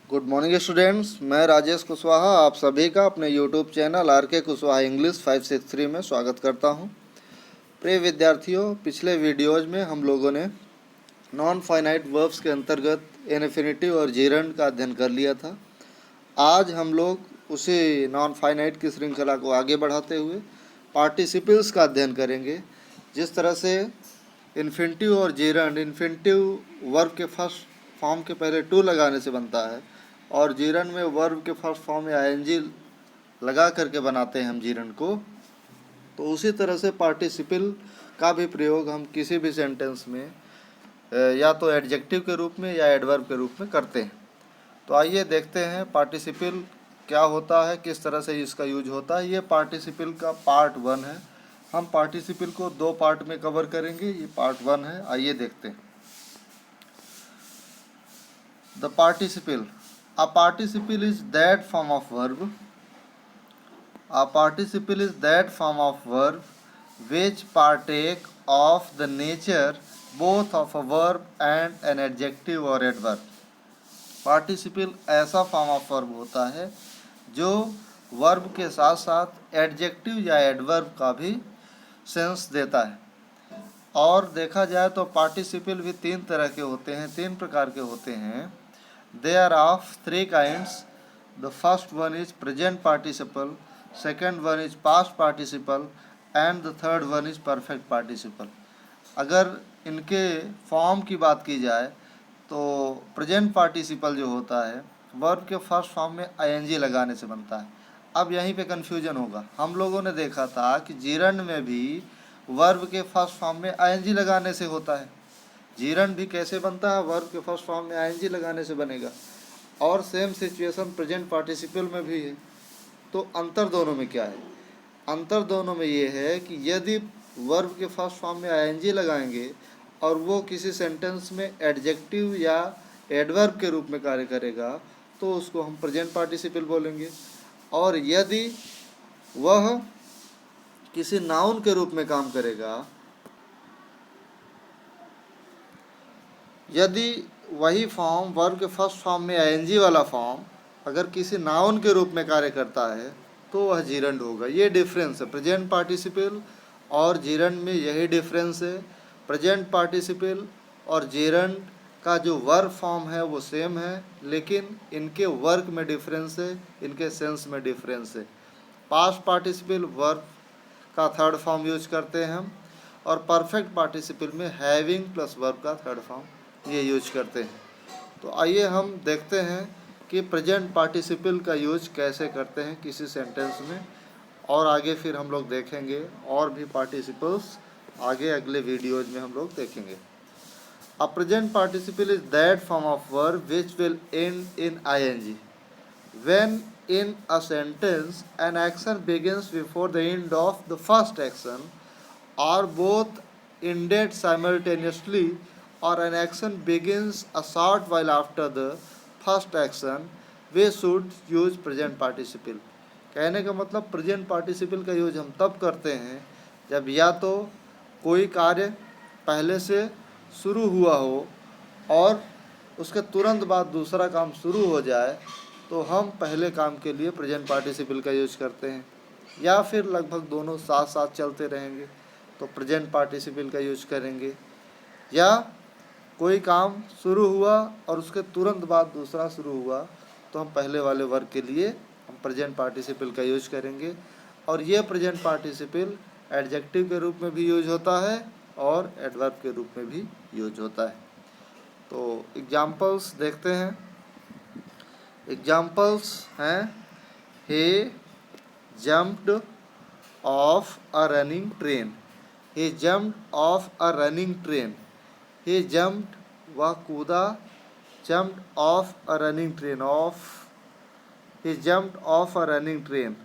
Good morning students, मैं राजेश कुशवाहा आप सभी का अपने यूट्यूब चैनल आर के कुशवाहा इंग्लिश 563 में स्वागत करता हूं। प्रिय विद्यार्थियों, पिछले वीडियोज में हम लोगों ने नॉन फाइनाइट वर्ब्स के अंतर्गत इनफिनिटिव और जीरंड का अध्ययन कर लिया था। आज हम लोग उसी नॉन फाइनाइट की श्रृंखला को आगे बढ़ाते हुए पार्टिसिपल्स का अध्ययन करेंगे। जिस तरह से इन्फिनिटिव और जीरंड, इन्फिनिटिव वर्ब के फर्स्ट फॉर्म के पहले टू लगाने से बनता है और जीरंड में वर्ब के फर्स्ट फॉर्म में आईएनजी लगा करके बनाते हैं हम जीरंड को। तो उसी तरह से पार्टिसिपल का भी प्रयोग हम किसी भी सेंटेंस में या तो एडजेक्टिव के रूप में या एडवर्ब के रूप में करते हैं। तो आइए देखते हैं पार्टिसिपल क्या होता है, किस तरह से इसका यूज होता है। ये पार्टिसिपल का पार्ट 1 है। हम पार्टिसिपल को 2 पार्ट में कवर करेंगे। ये पार्ट 1 है, आइए देखते हैं। The participle, a participle is that form of verb, a participle is that form of verb which partake of the nature both of a verb and an adjective or adverb. Participle ऐसा form of verb होता है जो verb के साथ साथ adjective या adverb का भी सेंस देता है। और देखा जाए तो पार्टिसिपल भी 3 तरह के होते हैं, 3 प्रकार के होते हैं। They are of 3 kinds. The first one is present participle, second one is past participle, and the third one is perfect participle. अगर इनके फॉर्म की बात की जाए तो प्रेजेंट पार्टिसिपल जो होता है वर्ब के फर्स्ट फॉर्म में आईएनजी लगाने से बनता है। अब यहीं पे कन्फ्यूजन होगा। हम लोगों ने देखा था कि जीरंड में भी वर्ब के फर्स्ट फॉर्म में आईएनजी लगाने से होता है। जीरंड भी कैसे बनता है? वर्ब के फर्स्ट फॉर्म में आईएनजी लगाने से बनेगा। और सेम सिचुएशन प्रेजेंट पार्टिसिपल में भी है। तो अंतर दोनों में क्या है? अंतर दोनों में ये है कि यदि वर्ब के फर्स्ट फॉर्म में आईएनजी लगाएंगे और वो किसी सेंटेंस में एडजेक्टिव या एडवर्ब के रूप में कार्य करेगा तो उसको हम प्रेजेंट पार्टिसिपल बोलेंगे। और यदि वह किसी नाउन के रूप में काम करेगा, यदि वही फॉर्म वर्ब के फर्स्ट फॉर्म में आईएनजी वाला फॉर्म अगर किसी नाउन के रूप में कार्य करता है तो वह जीरंड होगा। ये डिफरेंस है प्रेजेंट पार्टिसिपल और जीरंड में, यही डिफरेंस है। प्रेजेंट पार्टिसिपल और जीरंड का जो वर्ब फॉर्म है वो सेम है, लेकिन इनके वर्क में डिफरेंस है, इनके सेंस में डिफरेंस है। पास्ट पार्टिसिपल वर्ब का थर्ड फॉर्म यूज करते हैं हम, और परफेक्ट पार्टिसिपल में हैविंग प्लस वर्ब का थर्ड फॉर्म ये यूज करते हैं। तो आइए हम देखते हैं कि प्रेजेंट पार्टिसिपल का यूज कैसे करते हैं किसी सेंटेंस में, और आगे फिर हम लोग देखेंगे और भी पार्टिसिपल्स आगे अगले वीडियोज में हम लोग देखेंगे। A present participle is that form of verb which will end in ING when in a sentence an action begins before the end of the first action or both ended simultaneously, or an action begins a short while after the first action, we should use present participle. कहने का मतलब present participle का use हम तब करते हैं जब या तो कोई कार्य पहले से शुरू हुआ हो और उसके तुरंत बाद दूसरा काम शुरू हो जाए तो हम पहले काम के लिए प्रेजेंट पार्टिसिपल का यूज करते हैं, या फिर लगभग दोनों साथ साथ चलते रहेंगे तो प्रेजेंट पार्टिसिपल का यूज करेंगे, या कोई काम शुरू हुआ और उसके तुरंत बाद दूसरा शुरू हुआ तो हम पहले वाले वर्ग के लिए हम प्रेजेंट पार्टिसिपल का यूज करेंगे। और ये प्रेजेंट पार्टिसिपल एडजेक्टिव के रूप में भी यूज होता है और एडवर्ब के रूप में भी यूज होता है। तो एग्जाम्पल्स देखते हैं। एग्जाम्पल्स हैं, he jumped off a running train, he jumped off a running train, he jumped वह कूदा, jumped off a running train, off, he jumped off a running train,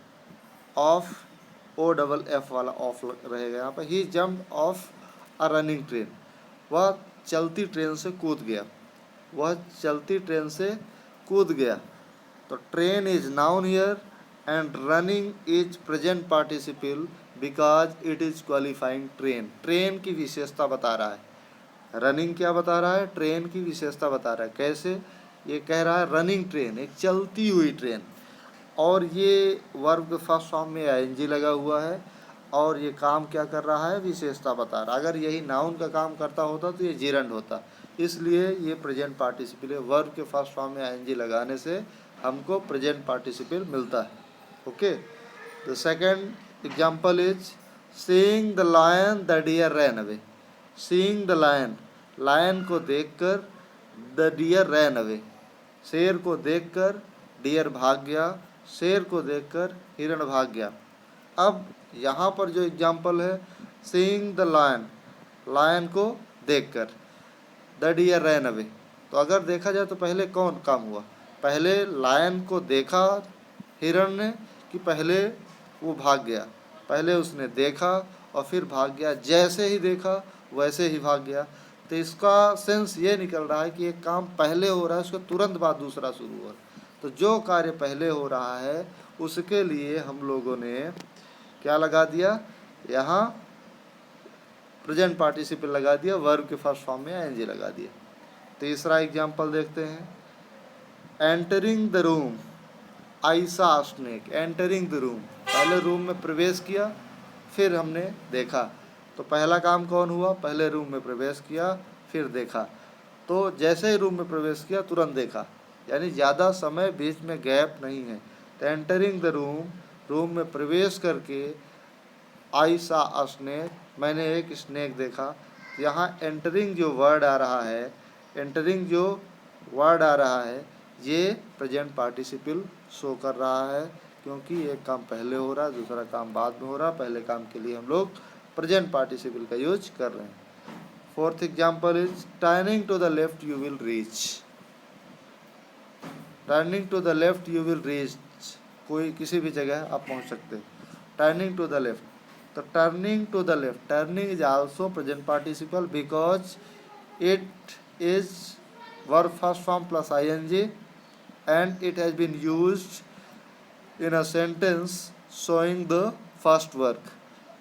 off O double F वाला off रहेगा यहाँ पर। he jumped off a running train, वह चलती train से कूद गया, वह चलती ट्रेन से कूद गया। तो train is noun here and running is present participle because it is qualifying train. Train की विशेषता बता रहा है। रनिंग क्या बता रहा है? ट्रेन की विशेषता बता रहा है। कैसे? ये कह रहा है रनिंग ट्रेन, एक चलती हुई ट्रेन, और ये वर्ब के फर्स्ट फॉर्म में आईएनजी लगा हुआ है और ये काम क्या कर रहा है, विशेषता बता रहा है। अगर यही नाउन का काम करता होता तो ये जीरंड होता, इसलिए ये प्रेजेंट पार्टिसिपल है। वर्ब के फर्स्ट फॉर्म में आईएनजी लगाने से हमको प्रेजेंट पार्टिसिपल मिलता है। Okay, the second example is seeing the lion the deer ran away. Seeing the lion, lion को देखकर, द डियर रैन अवे, शेर को देखकर डियर भाग गया, शेर को देखकर हिरण भाग गया। अब यहाँ पर जो एग्जाम्पल है सीइंग द लायन, लायन को देखकर, द डियर रैन अवे, तो अगर देखा जाए तो पहले कौन काम हुआ, पहले लायन को देखा हिरण ने कि पहले वो भाग गया? पहले उसने देखा और फिर भाग गया, जैसे ही देखा वैसे ही भाग गया। तो इसका सेंस ये निकल रहा है कि एक काम पहले हो रहा है, उसके तुरंत बाद दूसरा शुरू हो रहा है। तो जो कार्य पहले हो रहा है उसके लिए हम लोगों ने क्या लगा दिया, यहाँ प्रेजेंट पार्टिसिपल लगा दिया, वर्ब के फर्स्ट फॉर्म में आईएनजी लगा दिया। तीसरा एग्जाम्पल देखते हैं, entering the room I saw snake. Entering the room, पहले रूम में प्रवेश किया फिर हमने देखा, तो पहला काम कौन हुआ, पहले रूम में प्रवेश किया फिर देखा। तो जैसे ही रूम में प्रवेश किया तुरंत देखा, यानी ज़्यादा समय बीच में गैप नहीं है। तो एंटरिंग द रूम, रूम में प्रवेश करके, आई सॉ अ स्नेक, मैंने एक स्नेक देखा। यहाँ एंटरिंग जो वर्ड आ रहा है, एंटरिंग जो वर्ड आ रहा है ये प्रेजेंट पार्टिसिपल शो कर रहा है, क्योंकि एक काम पहले हो रहा है दूसरा काम बाद में हो रहा है। पहले काम के लिए हम लोग प्रेजेंट पार्टिसिपल का यूज कर रहे हैं। Fourth example is turning to the left you will reach. Turning to the left you will reach, कोई किसी भी जगह आप पहुंच सकते हो। टर्निंग टू द लेफ्ट, तो turning to the left, turning is also present participle because it is verb first form plus ING and it has been used in a sentence showing the first work।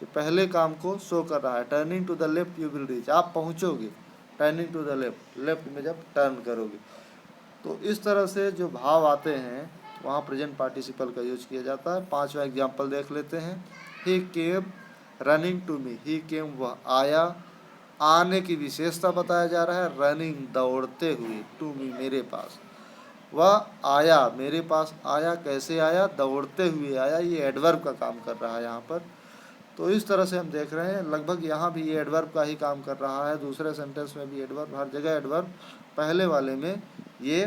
ये पहले काम को show कर रहा है। Turning to the left you will reach, आप पहुंचोगे turning to the left, left में जब टर्न करोगे। तो इस तरह से जो भाव आते हैं वहाँ प्रेजेंट पार्टिसिपल का यूज किया जाता है। पांचवा एग्जाम्पल देख लेते हैं, ही केम रनिंग टू मी। ही केम, वह आया, आने की विशेषता बताया जा रहा है, रनिंग दौड़ते हुए, टू मी मेरे पास, वह आया मेरे पास आया, कैसे आया, दौड़ते हुए आया। ये एडवर्ब का काम कर रहा है यहाँ पर। तो इस तरह से हम देख रहे हैं लगभग यहाँ भी ये एडवर्ब का ही काम कर रहा है, दूसरे सेंटेंस में भी एडवर्ब, हर जगह एडवर्ब, पहले वाले में ये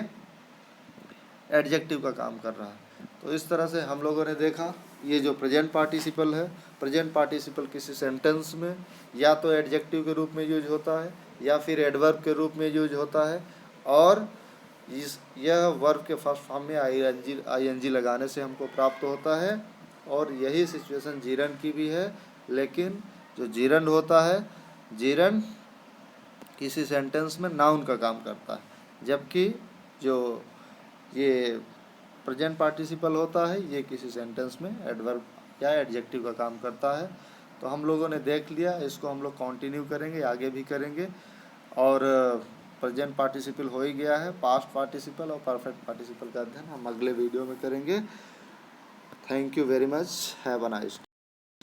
एडजेक्टिव का काम कर रहा है। तो इस तरह से हम लोगों ने देखा ये जो प्रेजेंट पार्टिसिपल है, प्रेजेंट पार्टिसिपल किसी सेंटेंस में या तो एडजेक्टिव के रूप में यूज होता है या फिर एडवर्ब के रूप में यूज होता है, और यह वर्ब के फर्स्ट फॉर्म में आईएनजी लगाने से हमको प्राप्त होता है। और यही सिचुएशन जीरंड की भी है, लेकिन जो जीरंड होता है, जीरंड किसी सेंटेंस में नाउन का काम करता है, जबकि जो ये प्रेजेंट पार्टिसिपल होता है ये किसी सेंटेंस में एडवर्ब या एडजेक्टिव का काम करता है। तो हम लोगों ने देख लिया, इसको हम लोग कंटिन्यू करेंगे, आगे भी करेंगे। और प्रेजेंट पार्टिसिपल हो ही गया है, पास्ट पार्टिसिपल और परफेक्ट पार्टिसिपल का अध्ययन हम अगले वीडियो में करेंगे। Thank you very much, have a nice day.